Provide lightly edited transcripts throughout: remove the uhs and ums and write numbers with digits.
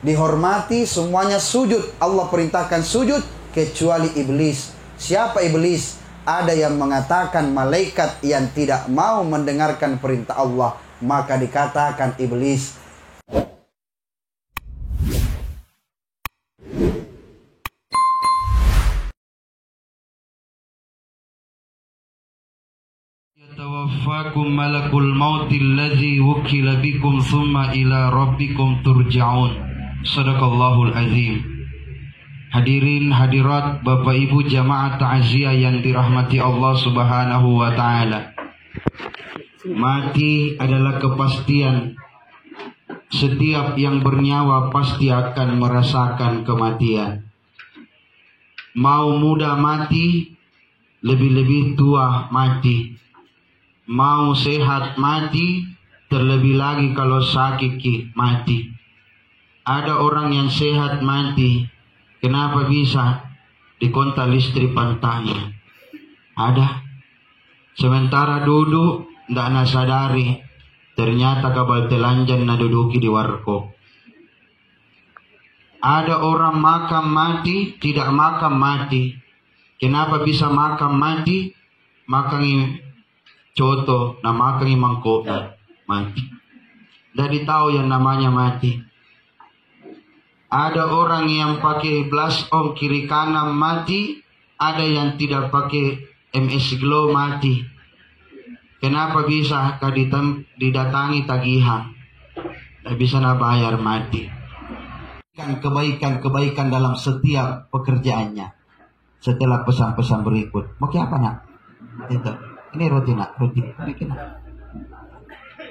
dihormati, semuanya sujud. Allah perintahkan sujud kecuali iblis. Siapa iblis? Ada yang mengatakan malaikat yang tidak mau mendengarkan perintah Allah, maka dikatakan iblis. Yatawaffakum malakul mauti allazi wukila bikum thumma ila rabbikum turja'un. Sadaqallahul azim. Hadirin hadirat Bapak Ibu jamaah ta'ziah yang dirahmati Allah Subhanahu wa taala. Mati adalah kepastian. Setiap yang bernyawa pasti akan merasakan kematian. Mau muda mati, lebih-lebih tua mati. Mau sehat mati, terlebih lagi kalau sakit mati. Ada orang yang sehat mati. Kenapa bisa? Dikontak listrik pantatnya. Ada. Sementara duduk, tidak nak sadari. Ternyata kabel telanjang nak duduki di warkop. Ada orang makam mati, tidak makam mati. Kenapa bisa makam mati? Makangi coto, nah makangi mangkok mati. Dari tahu yang namanya mati. Ada orang yang pakai blush on kiri kanan mati, ada yang tidak pakai MS Glow mati. Kenapa bisa? Didatangi tagihan, tidak bisa nak bayar mati. Kebaikan dalam setiap pekerjaannya. Setelah pesan-pesan berikut, mau apa nak? Itu. Ini roti nak, roti. Bikin nak.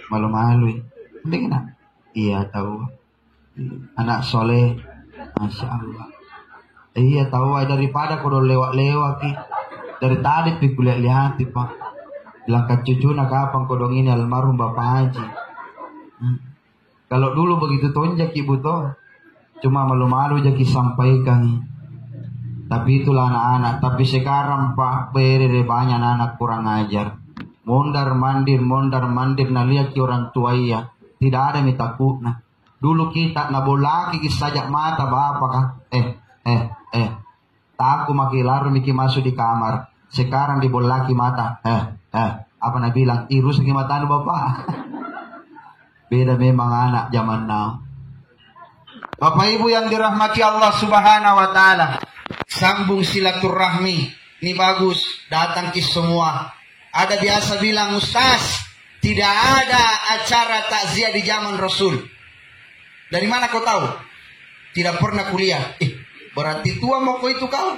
Malu-malu. Bikin nak. Iya tahu. Anak soleh, masya Allah. Iya tahu daripada kau lewat-lewat dari tadi pi kuliah lihat pak. Bilang ke cucu nak kapan kodong ini almarhum Bapak Haji. Kalau dulu begitu tonjak ibu toh, cuma malu-malu jadi sampaikan. Tapi itulah anak-anak. Tapi sekarang pak bere banyak anak kurang ajar. Mondar mandir nah lihat orang tua iya. Tidak ada yang takut nah. Dulu kita nak bolaki sajak mata bapak kan. Takut maki laru miki masuk di kamar. Sekarang dibolaki mata. Apa nak bilang? Irus ke mata bapak. Beda memang anak zaman now. Bapak Ibu yang dirahmati Allah Subhanahu wa taala. Sambung silaturahmi. Ini bagus. Datang ke semua. Ada biasa bilang ustaz, tidak ada acara takziah di zaman Rasul. Dari mana kau tahu? Tidak pernah kuliah. Berarti tua mau kau itu kau.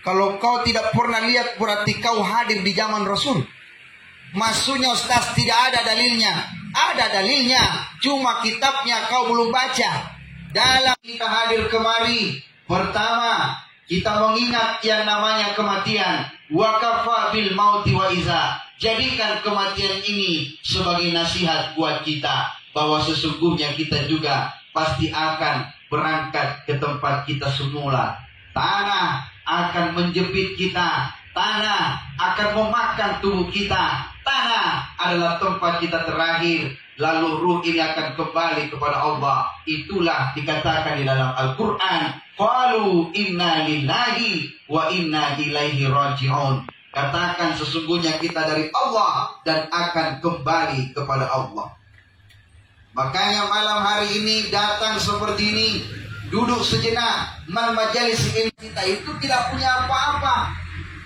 Kalau kau tidak pernah lihat berarti kau hadir di zaman Rasul. Maksudnya ustaz tidak ada dalilnya. Ada dalilnya. Cuma kitabnya kau belum baca. Dalam kita hadir kemari. Pertama, kita mengingat yang namanya kematian. Wa kafa bil mauti wa iza. Jadikan kematian ini sebagai nasihat buat kita. Bahwa sesungguhnya kita juga pasti akan berangkat ke tempat kita semula. Tanah akan menjepit kita. Tanah akan memakan tubuh kita. Tanah adalah tempat kita terakhir. Lalu ruh ini akan kembali kepada Allah. Itulah dikatakan di dalam Al-Quran. Qalu inna lillahi wa inna ilaihi raji'un. Katakan sesungguhnya kita dari Allah dan akan kembali kepada Allah. Makanya malam hari ini datang seperti ini, duduk sejenak, majalis ini kita itu tidak punya apa-apa.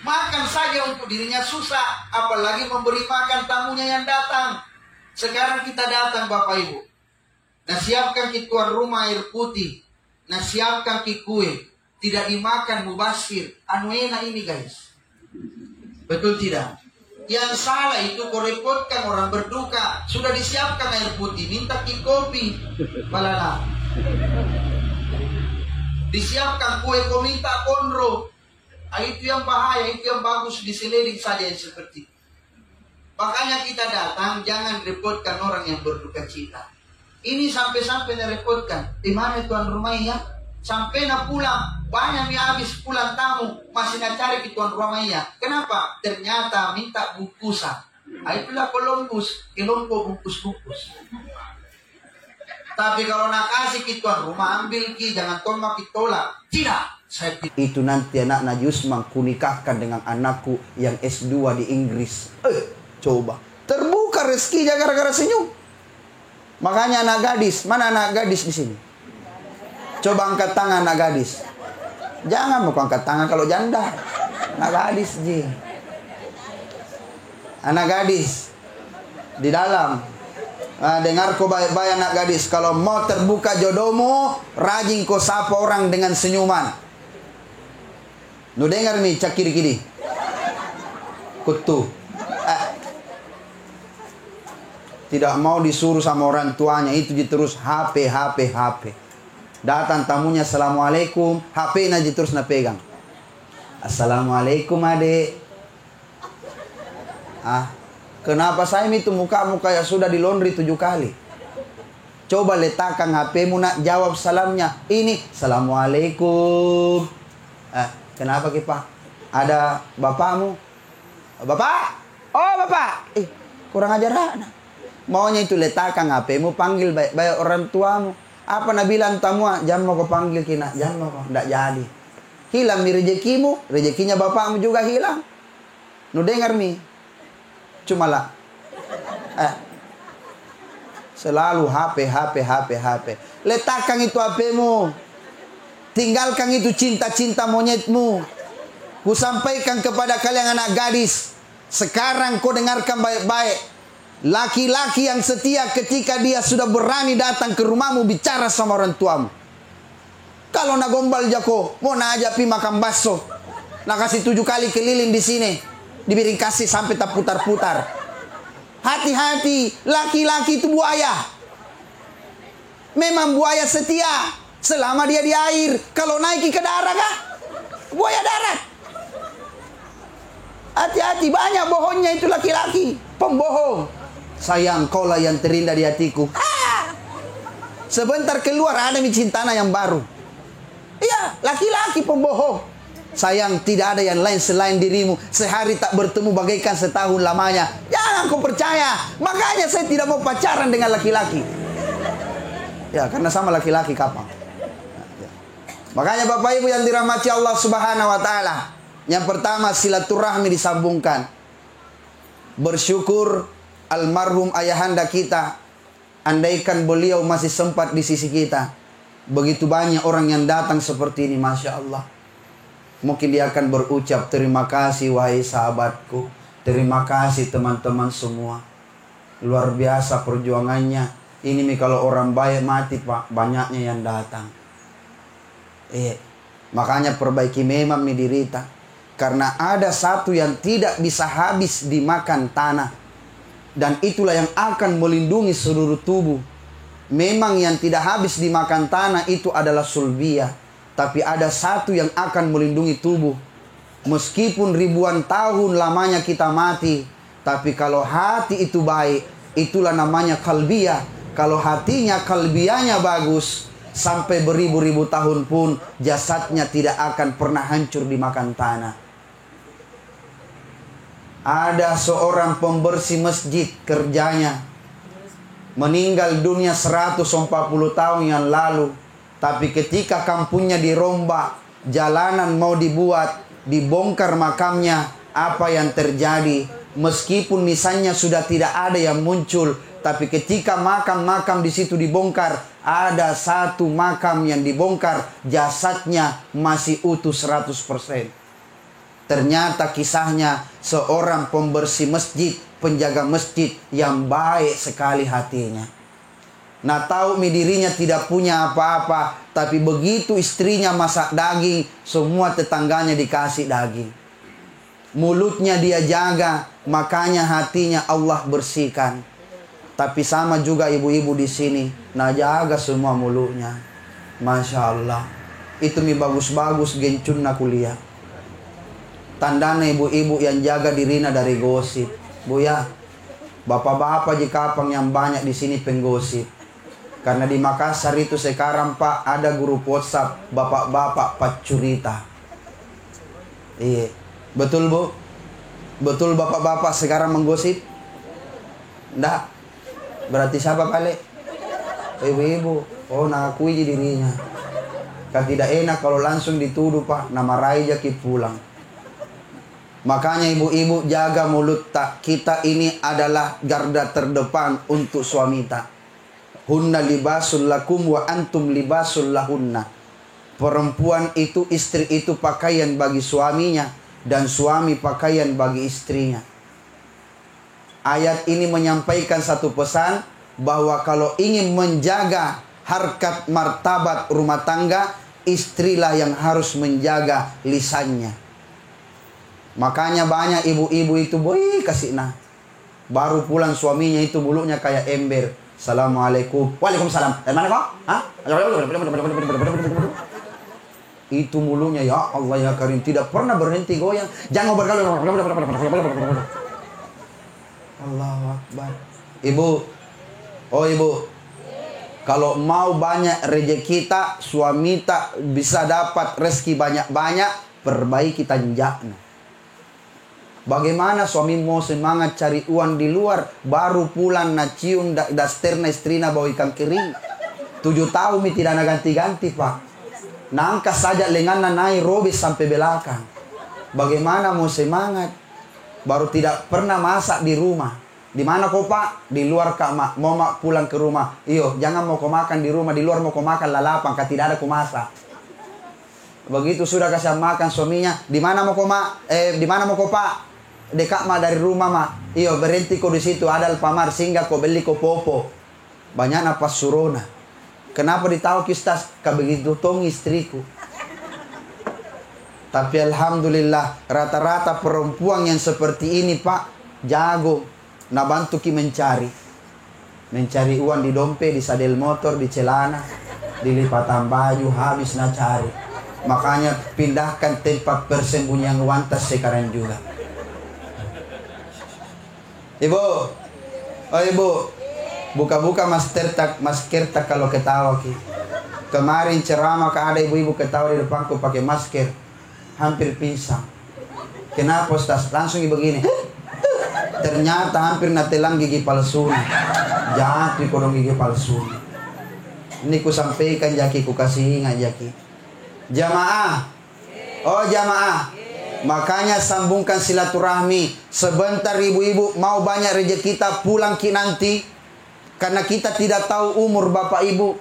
Makan saja untuk dirinya susah, apalagi memberi makan tamunya yang datang. Sekarang kita datang Bapak Ibu. Nah siapkan ki tuan rumah air putih. Nah siapkan ki kue. Tidak dimakan mubasir. Anu enak ini guys. Betul tidak? Yang salah itu kau repotkan orang berduka. Sudah disiapkan air putih, minta ki kopi. Balala. Disiapkan kue, kau minta konro. Itu yang bahaya, itu yang bagus diselidik saja yang seperti. Makanya kita datang, jangan repotkan orang yang berduka cita. Ini sampai-sampai repotkan. Di mana tuan rumahnya? Sampai nak pulang, banyak yang habis pulang tamu, masih nak cari ke tuan rumahnya. Kenapa? Ternyata minta bungkusan. Itulah Columbus, kelompo bungkus-bungkus. Tapi kalau nak kasih ki tuan rumah ambil ki, jangan tolak ki tolak. Tidak. Itu nanti anak Najusman kunikahkan dengan anakku yang S2 di Inggris. Coba. Terbuka rezekinya gara-gara senyum. Makanya anak gadis, mana anak gadis di sini? Coba angkat tangan anak gadis. Jangan mau angkat tangan kalau janda. Anak gadis, Ji. Anak gadis di dalam. Dengar kau baik-baik anak gadis. Kalau mau terbuka jodohmu, rajin kau sapa orang dengan senyuman. Nu dengar nih cak kiri-kiri. Kutu. Tidak mau disuruh sama orang tuanya, itu terus HP. Datang tamunya, assalamualaikum, HP aja terus na pegang. Assalamualaikum adek. Kenapa saya itu mukamu kayak sudah di laundry 7 kali? Coba letakkan HP-mu nak, jawab salamnya. Ini, assalamualaikum. Kenapa Pak? Ada bapakmu? Bapak? Oh bapak? Kurang ajar anak. Maunya itu letakkan HP-mu, panggil baik-baik orang tuamu. Apa nak bilang tamu? Jangan mau kau panggil kina, jangan mau kau, tidak jadi. Hilang mi rezekimu, rezekinya bapakmu juga hilang. Nu dengar mi? Cuma lah. Selalu HP. Letakkan itu HP-mu. Tinggalkan itu cinta-cinta monyetmu. Ku sampaikan kepada kalian anak gadis. Sekarang kau dengarkan baik-baik. Laki-laki yang setia ketika dia sudah berani datang ke rumahmu bicara sama orang tuamu. Kalau nak gombal jako, mau nak aja pi makan bakso. Nak kasih 7 kali keliling di sini. Diberi kasih sampai tak putar-putar. Hati-hati, laki-laki itu buaya. Memang buaya setia. Selama dia di air, kalau naik ke darat kah? Buaya darat. Hati-hati, banyak bohongnya itu laki-laki. Pembohong. Sayang, kau lah yang terindah di hatiku. Sebentar keluar ada cintana yang baru. Iya, laki-laki pembohong. Sayang, tidak ada yang lain selain dirimu. Sehari tak bertemu bagaikan setahun lamanya. Jangan kau percaya. Makanya saya tidak mau pacaran dengan laki-laki. Ya, karena sama laki-laki kapal. Makanya Bapak Ibu yang dirahmati Allah Subhanahu wa taala, yang pertama silaturahmi disambungkan. Bersyukur almarhum ayahanda kita, andaikan beliau masih sempat di sisi kita. Begitu banyak orang yang datang seperti ini, Masya Allah. Mungkin dia akan berucap, terima kasih wahai sahabatku. Terima kasih teman-teman semua. Luar biasa perjuangannya. Ini nih kalau orang baik mati Pak, banyaknya yang datang. Makanya perbaiki memang nih dirita. Karena ada satu yang tidak bisa habis dimakan tanah. Dan itulah yang akan melindungi seluruh tubuh. Memang yang tidak habis dimakan tanah itu adalah sulbiyah. Tapi ada satu yang akan melindungi tubuh. Meskipun ribuan tahun lamanya kita mati. Tapi kalau hati itu baik, itulah namanya kalbiyah. Kalau hatinya kalbiyahnya bagus, sampai beribu-ribu tahun pun jasadnya tidak akan pernah hancur dimakan tanah. Ada seorang pembersih masjid kerjanya. Meninggal dunia 140 tahun yang lalu. Tapi ketika kampungnya dirombak, jalanan mau dibuat, dibongkar makamnya, apa yang terjadi? Meskipun nisannya sudah tidak ada yang muncul, tapi ketika makam-makam di situ dibongkar, ada satu makam yang dibongkar, jasadnya masih utuh 100%. Ternyata kisahnya seorang pembersih masjid, penjaga masjid yang baik sekali hatinya. Nah tahu dirinya tidak punya apa-apa, tapi begitu istrinya masak daging, semua tetangganya dikasih daging. Mulutnya dia jaga, makanya hatinya Allah bersihkan. Tapi sama juga ibu-ibu di sini, nah jaga semua mulutnya. Masya Allah. Itu bagus-bagus gencunna kuliah. Tandanya ibu-ibu yang jaga dirinya dari gosip. Bu ya, bapak-bapak jika kapang yang banyak di sini penggosip. Karena di Makassar itu sekarang Pak ada grup WhatsApp bapak-bapak pacurita. Iya, betul Bu? Betul bapak-bapak sekarang menggosip? Enggak. Berarti siapa balik? Ibu-ibu, oh ngakui dirinya. Kan tidak enak kalau langsung dituduh pak, nama Raija ki pulang. Makanya ibu-ibu jaga mulut tak. Kita ini adalah garda terdepan untuk suami tak. Hunna libasul lakum wa antum libasul lahunna. Perempuan itu, istri itu pakaian bagi suaminya, dan suami pakaian bagi istrinya. Ayat ini menyampaikan satu pesan bahwa kalau ingin menjaga harkat martabat rumah tangga, istrilah yang harus menjaga lisannya. Makanya banyak ibu-ibu itu boy kasih nah. Baru pulang suaminya itu mulutnya kayak ember. Assalamualaikum. Waalaikumsalam. Mana kok? Hah? Itu mulutnya ya Allah ya Karim tidak pernah berhenti goyang. Jangan berkali. Allahu Akbar. Ibu. Oh ibu. Kalau mau banyak rezeki kita, suami tak bisa dapat rezeki banyak-banyak, perbaiki tanjaknya. Bagaimana suami mau semangat cari uang di luar, baru pulang na cium dasterna istrina bawa ikan kering. 7 tahun mi tidak ada ganti-ganti pak. Nangkas saja lengannya naik robis sampai belakang. Bagaimana mau semangat? Baru tidak pernah masak di rumah. Di mana kau pak? Di luar kak mak. Mau mak pulang ke rumah. Iyo, jangan mau kau makan di rumah. Di luar mau kau makan lalapan. Kak tidak ada kau masak. Begitu sudah kasih makan suaminya. Di mana mau kau mak? Di mana mau kau pak? Dekat mak dari rumah mak. Iyo, berhenti kau di situ. Ada Alfamart singgah kau beli kau popo. Banyak napas surona. Kenapa ditahu kistas? Kak begitu tong istriku. Tapi alhamdulillah rata-rata perempuan yang seperti ini pak jago. Nah bantu ki mencari uang di dompet, di sadel motor, di celana, di lipatan baju, habis nak cari. Makanya pindahkan tempat persembunyian wantas sekarang juga. Ibu, oh ibu, buka-buka masker tak kalau ketawa ki. Kemarin ceramah ada ibu-ibu ketawa di depanku pakai masker, hampir pingsan. Kenapa Ustaz? Langsung begini. Ternyata hampir natelang gigi palsu. Jaki kodong gigi palsu. Ini ku sampaikan jaki, ku kasih ingat jaki. Jamaah. Oh jamaah. Makanya sambungkan silaturahmi. Sebentar ibu-ibu mau banyak rezeki kita pulang ki nanti. Karena kita tidak tahu umur bapak ibu.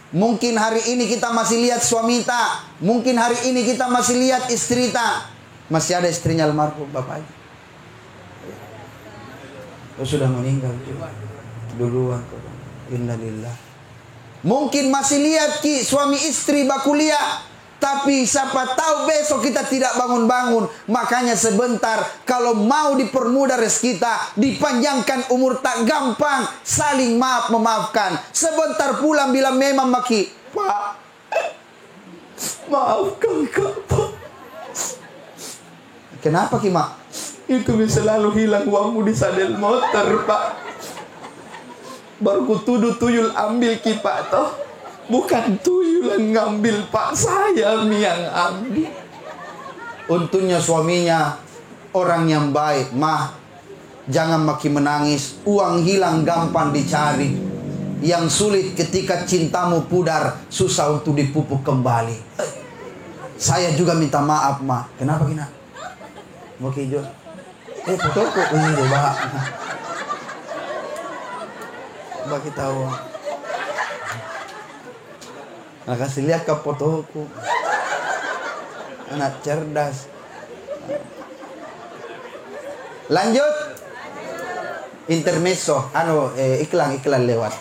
Mungkin hari ini kita masih lihat suami tak. Mungkin hari ini kita masih lihat istri tak. Masih ada istrinya almarhum bapak ibu. Oh, sudah meninggal juga. Duluan. Innalillah. Mungkin masih lihat ki suami istri bakuliah. Tapi siapa tahu besok kita tidak bangun-bangun. Makanya sebentar kalau mau dipermudah rezeki kita, dipanjangkan umur tak gampang, saling maaf memaafkan. Sebentar pulang bila memang maki, Pak, maafkan kak Pak. Kenapa ki mak? Itu bisa selalu hilang uangmu di sadel motor Pak. Baru ku tuduh tuyul ambil ki Pak toh. Bukan tuyul yang ngambil Pak, saya yang ambil. Untungnya suaminya orang yang baik. Mah, jangan makin menangis. Uang hilang gampang dicari. Yang sulit ketika cintamu pudar, susah untuk dipupuk kembali. Saya juga minta maaf mah. Kenapa kina? Mau kijo? Fotoku ini coba. Coba kita tahu. Nah, kasih lihat ke fotoku. Anak cerdas. Lanjut. Intermezzo. Iklan lewat.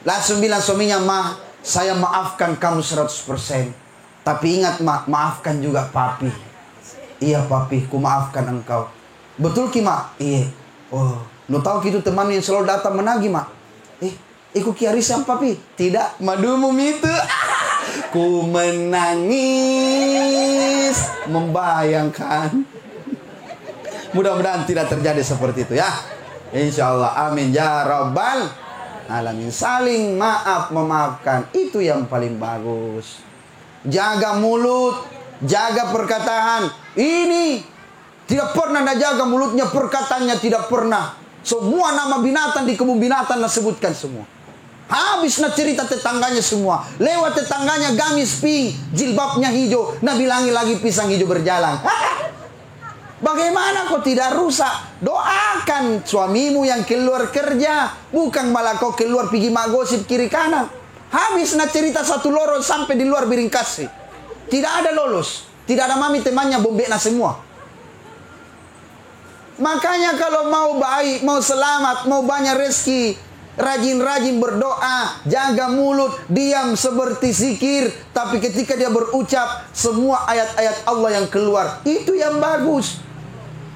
Langsung bilang suaminya, "Mah, saya maafkan kamu 100%. Tapi ingat, Mah, maafkan juga papi." "Iya, papi, ku maafkan engkau." "Betul, Ki, Mak?" "Iya." "Oh, lu tahu gitu teman yang selalu datang menagih, Mak." "Ikut kiarisan papi." "Tidak, madumu itu." Ku menangis membayangkan. Mudah-mudahan tidak terjadi seperti itu ya. Insya Allah, amin ya rabbal alamin. Saling maaf memaafkan, itu yang paling bagus. Jaga mulut, jaga perkataan. Ini tidak pernah anda jaga mulutnya, perkataannya tidak pernah. Semua nama binatang di kebun binatang anda sebutkan semua. Habis nak cerita tetangganya semua. Lewat tetangganya gamis pink, jilbabnya hijau. Nah bilangi lagi pisang hijau berjalan. Bagaimana kau tidak rusak? Doakan suamimu yang keluar kerja. Bukan malah kau keluar pergi mak gosip kiri kanan. Habis nak cerita satu lorong sampai di luar biring kasih. Tidak ada lolos. Tidak ada mami temannya bombekna semua. Makanya kalau mau baik, mau selamat, mau banyak rezeki, rajin-rajin berdoa, jaga mulut, diam seperti zikir. Tapi ketika dia berucap, semua ayat-ayat Allah yang keluar. Itu yang bagus.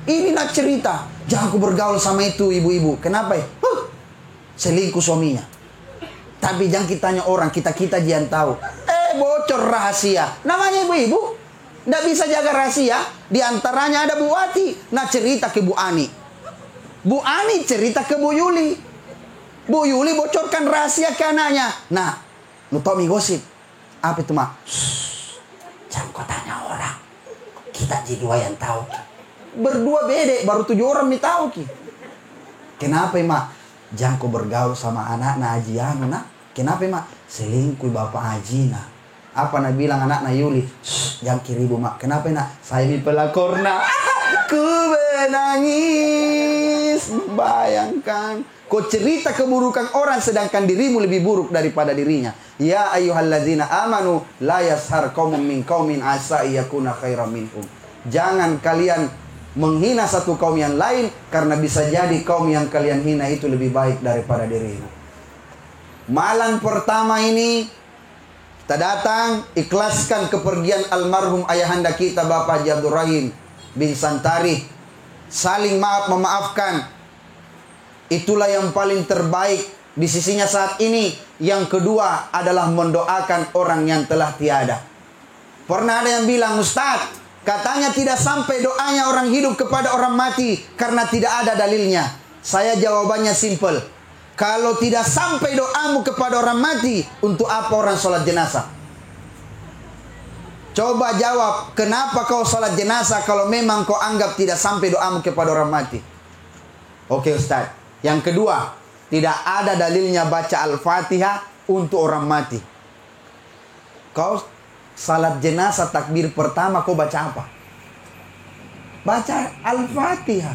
Ini nak cerita. Jangan aku bergaul sama itu ibu-ibu. Kenapa ya? Selingkuh suaminya. Tapi jangan kita tanya orang, kita jangan tahu. Bocor rahasia. Namanya ibu-ibu. Tidak bisa jaga rahasia. Di antaranya ada Bu Wati. Nah cerita ke Bu Ani. Bu Ani cerita ke Bu Yuli. Bu Yuli bocorkan rahasia ke anaknya. Nah, lu tahu mi gosip. Apa itu mak? Jangan kau tanya orang. Kita dua yang tahu. Berdua beda, baru 7 orang nih tahu ki. Kenapa mak? Jangan kau bergaul sama anak na Haji anu nak. Kenapa mak? Selingkuh bapak Haji na. Apa nak bilang anak na Yuli? Jangan kiribu mak. Kenapa nak? Saya di pelakor nak. Ku menangis. Bayangkan. Kau cerita keburukan orang sedangkan dirimu lebih buruk daripada dirinya. Ya ayyuhalladzina amanu la yashar qaumun min qaumin asa yakuna khairam minhum. Jangan kalian menghina satu kaum yang lain karena bisa jadi kaum yang kalian hina itu lebih baik daripada dirimu. Malam pertama ini kita datang ikhlaskan kepergian almarhum ayahanda kita Bapak Haji Abdul Rahim bin Santari. Saling memaafkan. Itulah yang paling terbaik di sisinya saat ini. Yang kedua adalah mendoakan orang yang telah tiada. Pernah ada yang bilang, Ustaz, katanya tidak sampai doanya orang hidup kepada orang mati karena tidak ada dalilnya. Saya jawabannya simple. Kalau tidak sampai doamu kepada orang mati, untuk apa orang sholat jenazah? Coba jawab, kenapa kau sholat jenazah kalau memang kau anggap tidak sampai doamu kepada orang mati? Oke Ustaz. Yang kedua, tidak ada dalilnya baca Al-Fatihah untuk orang mati. Kau salat jenazah takbir pertama kau baca apa? Baca Al-Fatihah.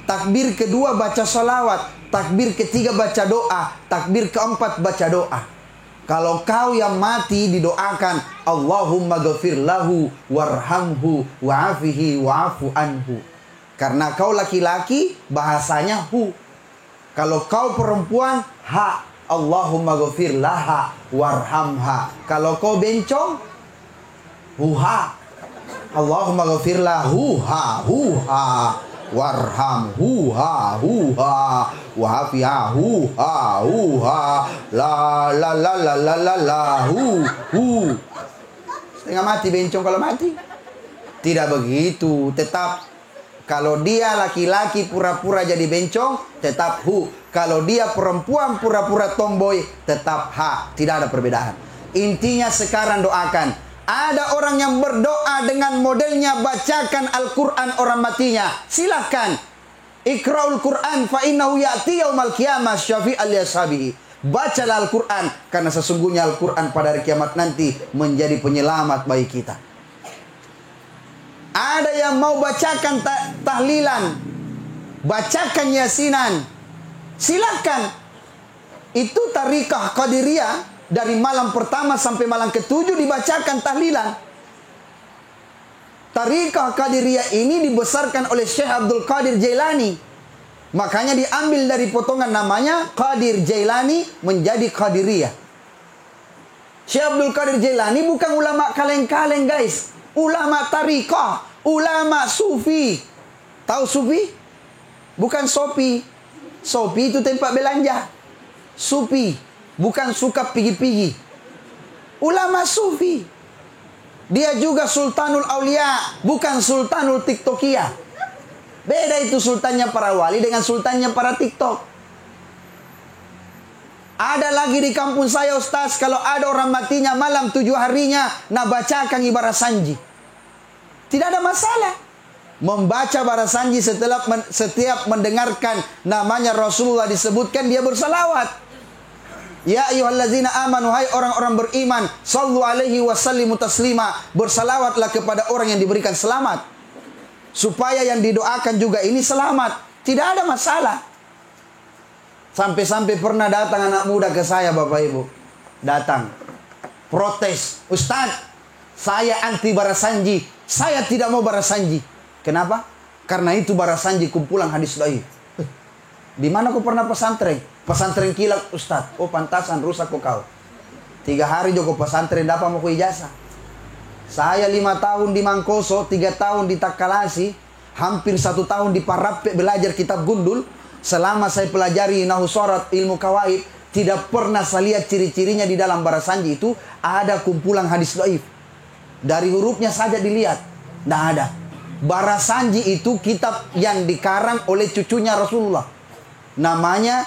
Takbir kedua baca salawat. Takbir ketiga baca doa. Takbir keempat baca doa. Kalau kau yang mati didoakan, Allahumma ghafir lahu warhamhu wa'afihi wa'afu anhu. Karena kau laki-laki bahasanya hu. Kalau kau perempuan, ha. Allahumma ghafir laha warhamha. Kalau kau bencong, huha. Allahumma ghafir lahu ha huha warham huha huha wa'afiha huha huha la la la la la la la hu. Setengah mati bencong kalau mati. Tidak begitu, tetap. Kalau dia laki-laki pura-pura jadi bencong, tetap hu. Kalau dia perempuan pura-pura tomboy, tetap ha. Tidak ada perbedaan. Intinya sekarang doakan. Ada orang yang berdoa dengan modelnya bacakan Al-Quran orang matinya. Silahkan. Iqra'ul Quran fa innahu ya'ti yaumal qiyamah syafi'al li ashabihi. Bacalah Al-Quran karena sesungguhnya Al-Quran pada hari kiamat nanti menjadi penyelamat bagi kita. Ada yang mau bacakan tahlilan, bacakan yasinan, silakan. Itu tarikah Qadiriyah. Dari malam pertama sampai malam ke-7 dibacakan tahlilan. Tarikah Qadiriyah ini dibesarkan oleh Syekh Abdul Qadir Jailani. Makanya diambil dari potongan namanya Qadir Jailani menjadi Qadiriyah. Syekh Abdul Qadir Jailani bukan ulama kaleng-kaleng guys. Ulama tarikah, ulama sufi. Tahu sufi? Bukan sopi. Sopi itu tempat belanja. Sufi, bukan suka pigi-pigi. Ulama sufi. Dia juga Sultanul Aulia, bukan Sultanul Tiktokia. Beda itu sultannya para wali dengan sultannya para TikTok. Ada lagi di kampung saya Ustaz, kalau ada orang matinya malam 7 harinya, nah bacakan ibarat sanji. Tidak ada masalah. Membaca barasanji setiap mendengarkan namanya Rasulullah disebutkan, dia bersalawat. Ya ayyuhallazina amanu, hai orang-orang beriman, sallu alaihi wasallimu taslima, bersalawatlah kepada orang yang diberikan selamat, supaya yang didoakan juga ini selamat. Tidak ada masalah. Sampai-sampai pernah datang anak muda ke saya, Bapak Ibu. Datang. Protes. Ustaz, saya anti barasanji. Saya tidak mau barasanji. Kenapa? Karena itu barasanji kumpulan hadis dhaif. Di mana kau pernah pesantren? Pesantren kilat, Ustaz. Oh, pantasan rusak kau. 3 hari juga pesantren dapat mau ijazah. Saya 5 tahun di Mangkoso, 3 tahun di Takalasi, hampir 1 tahun di Parape belajar kitab gundul. Selama saya pelajari nahu syarat, ilmu kawaid, tidak pernah saya lihat ciri-cirinya di dalam barasanji itu ada kumpulan hadis dhaif. Dari hurufnya saja dilihat, tidak ada. Barasanji itu kitab yang dikarang oleh cucunya Rasulullah. Namanya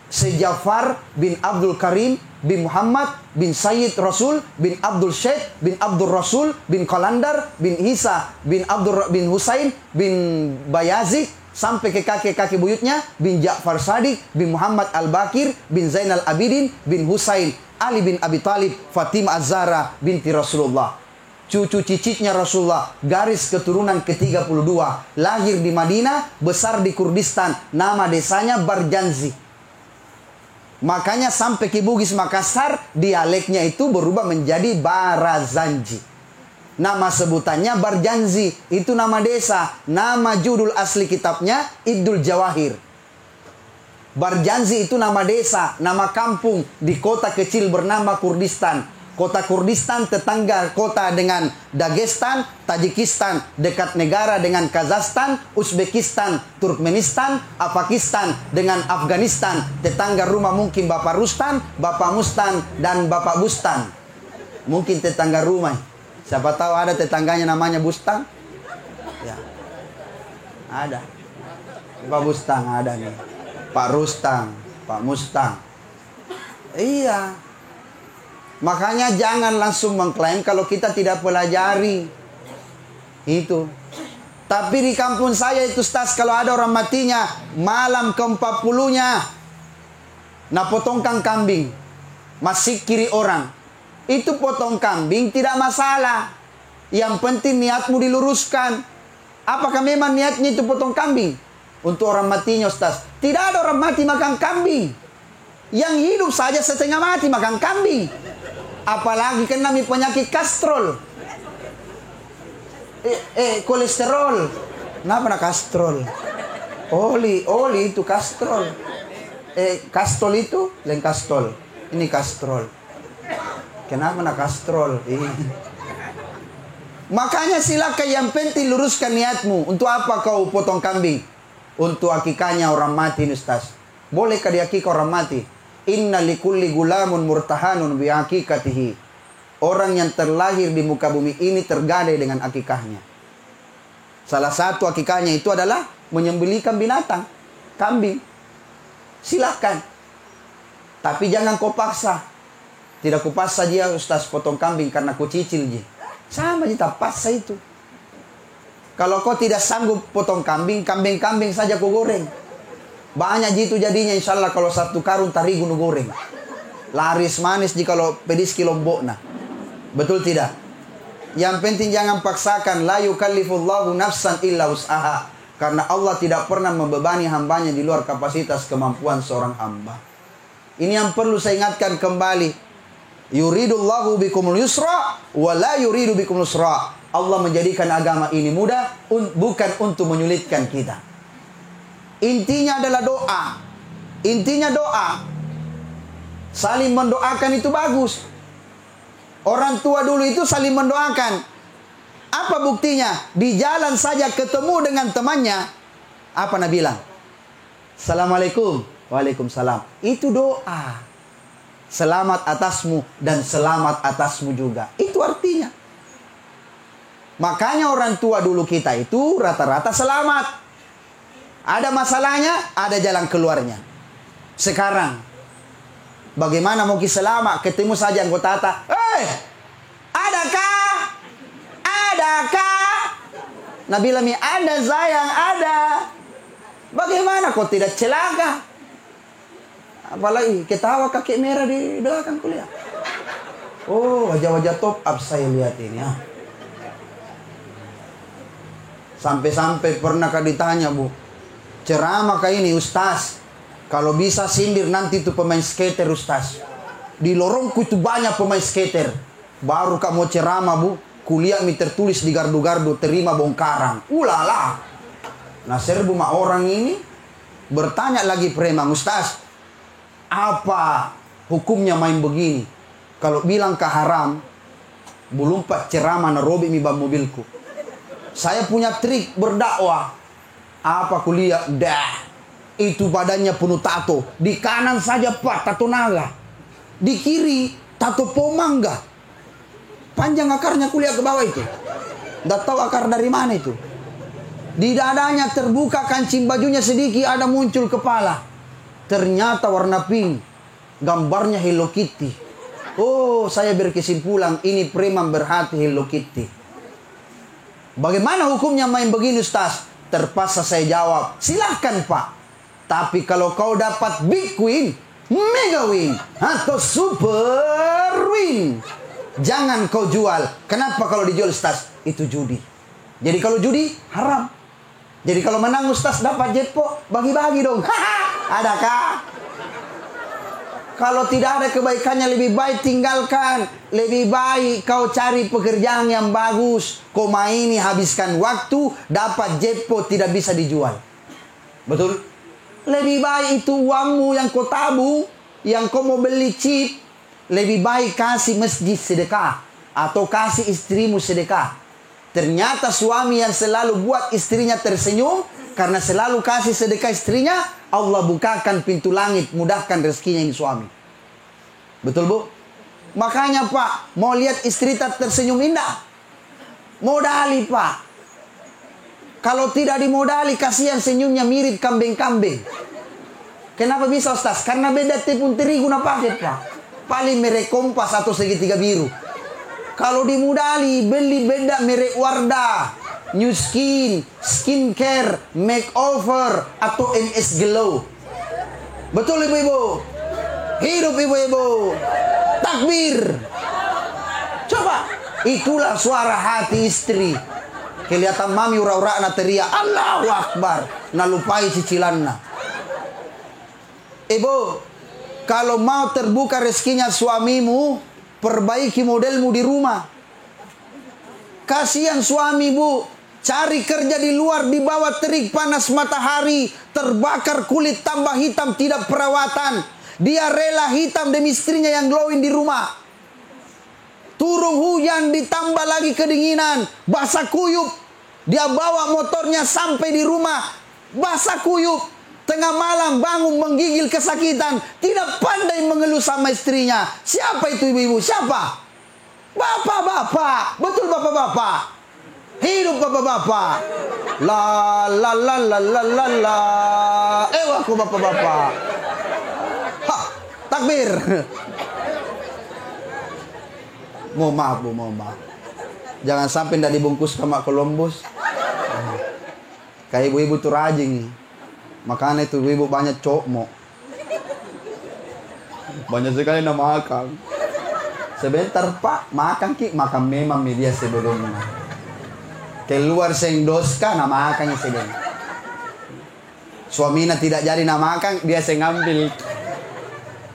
Sejafar bin Abdul Karim bin Muhammad bin Sayyid Rasul bin Abdul Syekh bin Abdul Rasul bin Qalandar bin Isa bin Abdul bin Husain bin Bayazid sampai ke kakek-kakek buyutnya bin Ja'far Sadiq bin Muhammad Al-Bakir bin Zainal Abidin bin Husain Ali bin Abi Talib Fatimah Az-Zahra binti Rasulullah, cucu cicitnya Rasulullah, garis keturunan ke-32, lahir di Madinah, besar di Kurdistan, nama desanya Barjanzi. Makanya sampai ke Bugis Makassar, dialeknya itu berubah menjadi Barazanji. Nama sebutannya Barjanzi, itu nama desa. Nama judul asli kitabnya Iddul Jawahir. Barjanzi itu nama desa, nama kampung di kota kecil bernama Kurdistan. Kota Kurdistan tetangga kota dengan Dagestan, Tajikistan, dekat negara dengan Kazakhstan, Uzbekistan, Turkmenistan, Pakistan dengan Afghanistan, tetangga rumah mungkin Bapak Rustan, Bapak Mustan, dan Bapak Bustan. Mungkin tetangga rumah. Siapa tahu ada tetangganya namanya Bustan? Ya. Ada. Pak Bustan ada nih. Pak Rustan, Pak Mustang. Iya. Makanya jangan langsung mengklaim kalau kita tidak pelajari. Itu. Tapi di kampung saya itu, Ustaz, kalau ada orang matinya, malam ke-40-nya, nah potongkan kambing. Masih kiri orang. Itu potong kambing tidak masalah. Yang penting niatmu diluruskan. Apakah memang niatnya itu potong kambing? Untuk orang matinya, Ustaz. Tidak ada orang mati makan kambing. Yang hidup saja setengah mati makan kambing. Apalagi kena penyakit kastrol. Kolesterol. Kenapa nak kastrol? Oli itu kastrol. Kastrol itu lain kastrol. Ini kastrol. Kenapa nak kastrol? Makanya silakan, yang penting luruskan niatmu. Untuk apa kau potong kambing? Untuk akikahnya orang mati, Ustaz. Bolehkah diakikah orang mati? Inna likulli gulamun murtahanun bi'akikatihi. Orang yang terlahir di muka bumi ini tergadai dengan akikahnya. Salah satu akikahnya itu adalah menyembelihkan binatang, kambing. Silakan. Tapi jangan kau paksa. Tidak kau paksa dia, Ustaz, potong kambing karena kau cicil je. Sama je, tak paksa itu. Kalau kau tidak sanggup potong kambing, kambing-kambing saja kau goreng. Banyak gitu jadinya, insya Allah kalau 1 karung tarigu nu goreng. Laris manis jika kalau pedis kilombok nah. Betul tidak? Yang penting jangan paksakan. La yukallifullahu nafsan illa wus'aha. Karena Allah tidak pernah membebani hambanya di luar kapasitas kemampuan seorang hamba. Ini yang perlu saya ingatkan kembali. Yuridullahu bikumul yusra wa la yuridu bikumul usra. Allah menjadikan agama ini mudah, bukan untuk menyulitkan kita. Intinya adalah doa. Intinya doa. Saling mendoakan itu bagus. Orang tua dulu itu saling mendoakan. Apa buktinya? Di jalan saja ketemu dengan temannya. Apa Nabi bilang? Assalamualaikum. Waalaikumsalam. Itu doa. Selamat atasmu dan selamat atasmu juga. Itu artinya. Makanya orang tua dulu kita itu rata-rata selamat. Ada masalahnya, ada jalan keluarnya. Sekarang, bagaimana mau selamat? Ketemu saja anggota tata. Adakah? Adakah? Nabi Lami, ada sayang, ada. Bagaimana kau tidak celaka? Apalagi ketawa kakek merah di belakang kuliah. Oh, wajah-wajah top up saya lihat ini ya. Sampai-sampai pernah ditanya, Bu, ceramah kayak ini Ustaz, kalau bisa sindir nanti tuh pemain skater Ustaz. Di lorongku itu banyak pemain skater. Baru kamu ceramah, Bu, kuliah mi tertulis di gardu-gardu terima bongkaran. Ulala. Nah serbu mah orang ini bertanya lagi preman, Ustaz, apa hukumnya main begini? Kalau bilang ke haram, belum pak ceramah narobi mi ban mobilku. Saya punya trik berdakwah. Apa kuliah? Dah. Itu badannya penuh tato. Di kanan saja pak tato naga. Di kiri tato pomangga. Panjang akarnya kuliah ke bawah itu. Nggak tahu akar dari mana itu. Di dadanya terbuka kancing bajunya sedikit ada muncul kepala. Ternyata warna pink. Gambarnya Hello Kitty. Oh, saya berkesimpulan ini preman berhati Hello Kitty. Bagaimana hukumnya main begini Ustaz? Terpaksa saya jawab, silahkan Pak. Tapi kalau kau dapat big win, mega win, atau super win, jangan kau jual. Kenapa kalau dijual Ustaz? Itu judi. Jadi kalau judi haram. Jadi kalau menang Ustaz dapat jackpot, bagi-bagi dong. Adakah? Kalau tidak ada kebaikannya lebih baik tinggalkan. Lebih baik kau cari pekerjaan yang bagus. Kau maini habiskan waktu, dapat jackpot tidak bisa dijual. Betul? Lebih baik itu uangmu yang kau tabung, yang kau mau beli chip, lebih baik kasih masjid sedekah atau kasih istrimu sedekah. Ternyata suami yang selalu buat istrinya tersenyum karena selalu kasih sedekah istrinya, Allah bukakan pintu langit, mudahkan rezekinya ini suami. Betul Bu? Makanya Pak, mau lihat istri tak tersenyum indah? Modali Pak. Kalau tidak dimodali, kasihan senyumnya mirip kambing-kambing. Kenapa bisa Ustaz? Karena beda tepung terigu na paket Pak. Paling merek Kompas atau segitiga biru. Kalau dimodali, beli beda merek Wardah, New Skin, Skincare, Makeover, atau NS Glow. Betul ibu-ibu? Hidup ibu-ibu. Takbir. Coba. Itulah suara hati istri. Kelihatan mami ura-ura na teriak Allahu Akbar. Nalupai cicilanna. Ibu, kalau mau terbuka rezekinya suamimu, perbaiki modelmu di rumah. Kasihan suami Bu, cari kerja di luar di bawah terik panas matahari, terbakar kulit tambah hitam tidak perawatan. Dia rela hitam demi istrinya yang glowing di rumah. Turun hujan ditambah lagi kedinginan, basah kuyup. Dia bawa motornya sampai di rumah, basah kuyup. Tengah malam bangun menggigil kesakitan, tidak pandai mengeluh sama istrinya. Siapa itu ibu-ibu? Siapa? Bapak-bapak. Betul bapak-bapak. Hidup bapak-bapak. La la la la la la la. Aku bapak-bapak. Ha, takbir. Mohon maaf Bu, mohon maaf. Jangan sampai tidak dibungkus sama Columbus. Kayak ibu-ibu tuh rajin nih. Makanya itu ibu banyak cokmo. Banyak sekali nama makan. Sebentar Pak, makan ki, makan memang media sebelumnya. Keluar sengdoska nama makannya sedang. Suaminya tidak jadi nama makan, dia ngambil.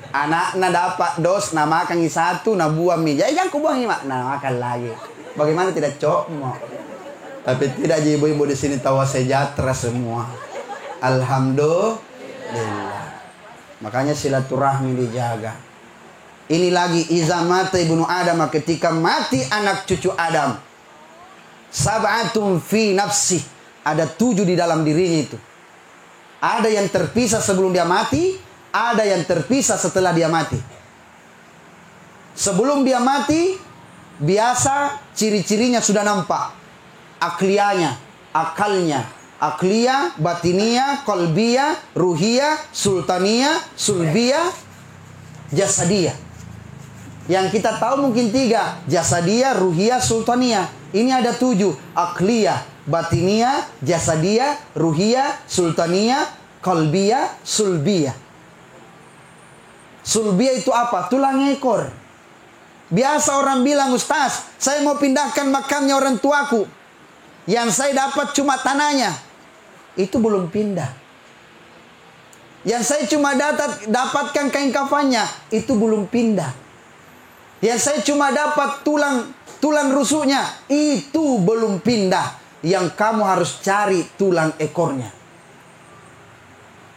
Anaknya dapat dos, nama makan satu, nah buang mie. Jadi jangan ku buang ini mak, nah makan lagi. Bagaimana tidak cokmo? Tapi tidak ibu-ibu di sini tawa sejahtera semua. Alhamdulillah. Makanya silaturahmi dijaga. Ini lagi iza mata ibnu Adam, ketika mati anak cucu Adam. Sab'atun fi nafsi. Ada 7 di dalam dirinya itu. Ada yang terpisah sebelum dia mati, ada yang terpisah setelah dia mati. Sebelum dia mati, biasa ciri-cirinya sudah nampak. Akliyanya, akalnya. Akliyah, batiniyah, kolbiyah, ruhiyah, sultaniyah, sulbiyah, jasadiyah. Yang kita tahu mungkin 3. Jasadiyah, ruhiyah, sultaniyah. Ini ada 7. Akliyah, batiniyah, jasadiyah, ruhiyah, sultaniyah, kolbiyah, sulbiyah. Sulbiyah itu apa? Tulang ekor. Biasa orang bilang, Ustaz, saya mau pindahkan makamnya orang tuaku. Yang saya dapat cuma tanahnya. Itu belum pindah. Yang saya cuma dapatkan kain kafannya. Itu belum pindah. Yang saya cuma dapat tulang rusuknya. Itu belum pindah. Yang kamu harus cari tulang ekornya.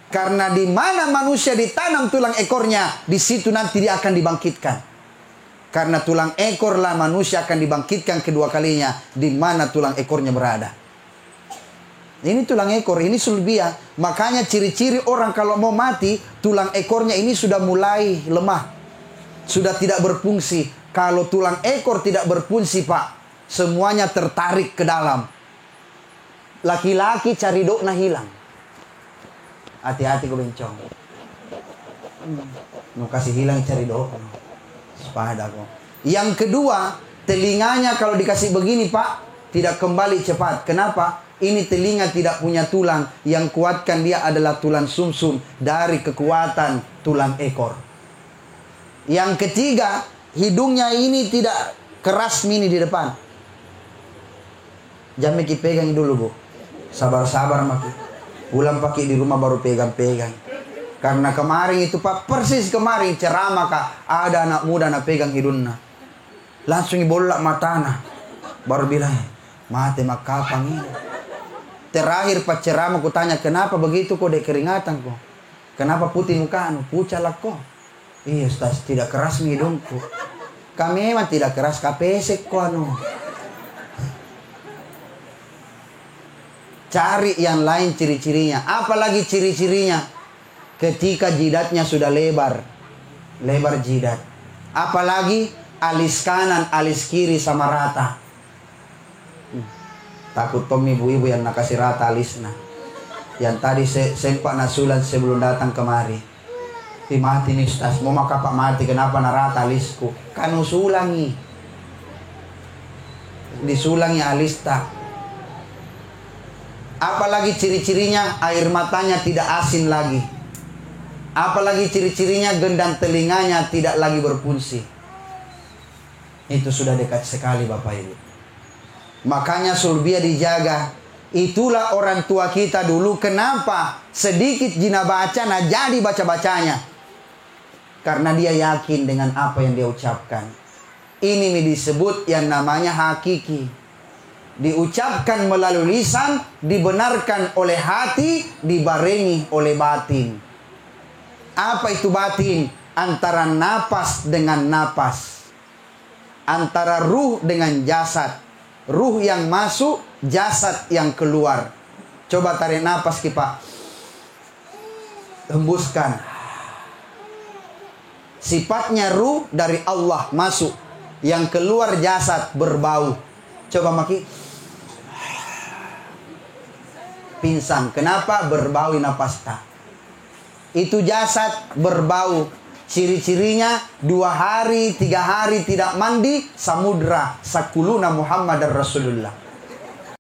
Karena di mana manusia ditanam tulang ekornya, di situ nanti dia akan dibangkitkan. Karena tulang ekorlah manusia akan dibangkitkan kedua kalinya. Di mana tulang ekornya berada. Ini tulang ekor, ini sulbiyah. Makanya ciri-ciri orang kalau mau mati, tulang ekornya ini sudah mulai lemah. Sudah tidak berfungsi. Kalau tulang ekor tidak berfungsi, Pak, semuanya tertarik ke dalam. Laki-laki cari dokna hilang. Hati-hati kau bencong. Mau kasih hilang cari dokna. Sepada kok. Yang kedua, telinganya kalau dikasih begini, Pak, tidak kembali cepat. Kenapa? Ini telinga tidak punya tulang. Yang kuatkan dia adalah tulang sumsum dari kekuatan tulang ekor. Yang ketiga, hidungnya ini tidak keras mini di depan. Jangan Miki pegang dulu, Bu. Sabar-sabar Maki. Pulang pakai di rumah baru pegang-pegang. Karena kemarin itu, Pak, persis kemarin ceramah, Kak, ada anak muda nak pegang hidungnya. Langsung ibolak matana. Baru bilang, mati mak kapang ini. Terakhir Pak ceramah ku tanya, kenapa begitu kok dek keringatan kok? Kenapa putih muka anu? Pucalak kok. Iya Ustaz, tidak keras hidungku. Kami memang tidak keras, kapesek kok anu. Cari yang lain ciri-cirinya. Apalagi ciri-cirinya? Ketika jidatnya sudah lebar. Lebar jidat. Apalagi alis kanan, alis kiri sama rata. Takut Tom ibu-ibu yang nak kasih rata alisnya. Yang tadi sempat nasulan sebelum datang kemari. Mati nih Ustaz, mau maka Pak mati, kenapa narata alisku? Kan usulangi. Disulangi alista. Apalagi ciri-cirinya air matanya tidak asin lagi. Apalagi ciri-cirinya gendang telinganya tidak lagi berfungsi. Itu sudah dekat sekali Bapak Ibu. Makanya sulbiyah dijaga. Itulah orang tua kita dulu. Kenapa sedikit jina baca nah jadi baca-bacanya? Karena dia yakin dengan apa yang dia ucapkan. Ini disebut yang namanya hakiki. Diucapkan melalui lisan, dibenarkan oleh hati, dibarengi oleh batin. Apa itu batin? Antara napas dengan napas. Antara ruh dengan jasad. Ruh yang masuk, jasad yang keluar. Coba tarik napas kita. Hembuskan. Sifatnya ruh dari Allah masuk. Yang keluar jasad berbau. Coba maki. Pingsan. Kenapa? Berbau napas tak. Itu jasad berbau. Ciri-cirinya 2 hari, 3 hari tidak mandi, samudra sakuluna Muhammad Rasulullah.